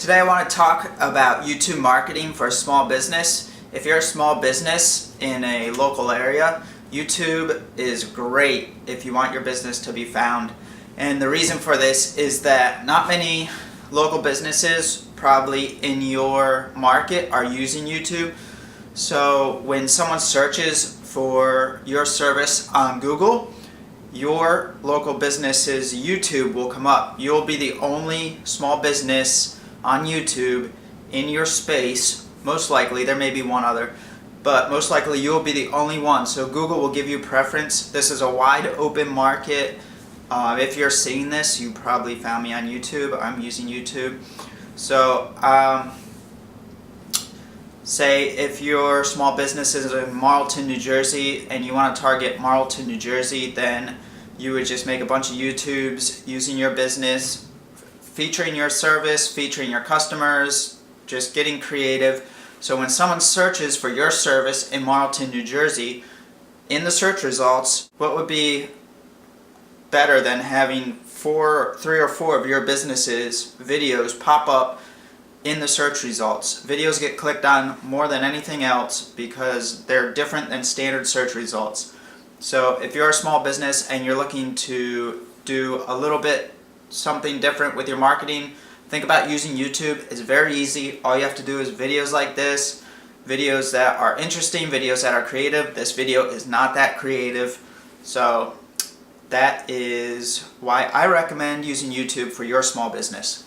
Today I want to talk about YouTube marketing for a small business. If you're a small business in a local area, YouTube is great if you want your business to be found. And the reason for this is that not many local businesses probably in your market are using YouTube. So when someone searches for your service on Google, your local business's YouTube will come up. You'll be the only small business on YouTube in your space. Most likely, there may be one other, but most likely you'll be the only one. So Google will give you preference. This is a wide open market. If you're seeing this, you probably found me on YouTube. I'm using YouTube. So say if your small business is in Marlton, New Jersey, and you want to target Marlton, New Jersey, then you would just make a bunch of YouTubes using your business, featuring your service, featuring your customers, just getting creative. So when someone searches for your service in Marlton, New Jersey, in the search results, what would be better than having three or four of your business's videos pop up in the search results? Videos get clicked on more than anything else because they're different than standard search results. So if you're a small business and you're looking to do a little bit something different with your marketing, think about using YouTube. It's very easy. All you have to do is videos like this, videos that are interesting, videos that are creative. This video is not that creative. So that is why I recommend using YouTube for your small business.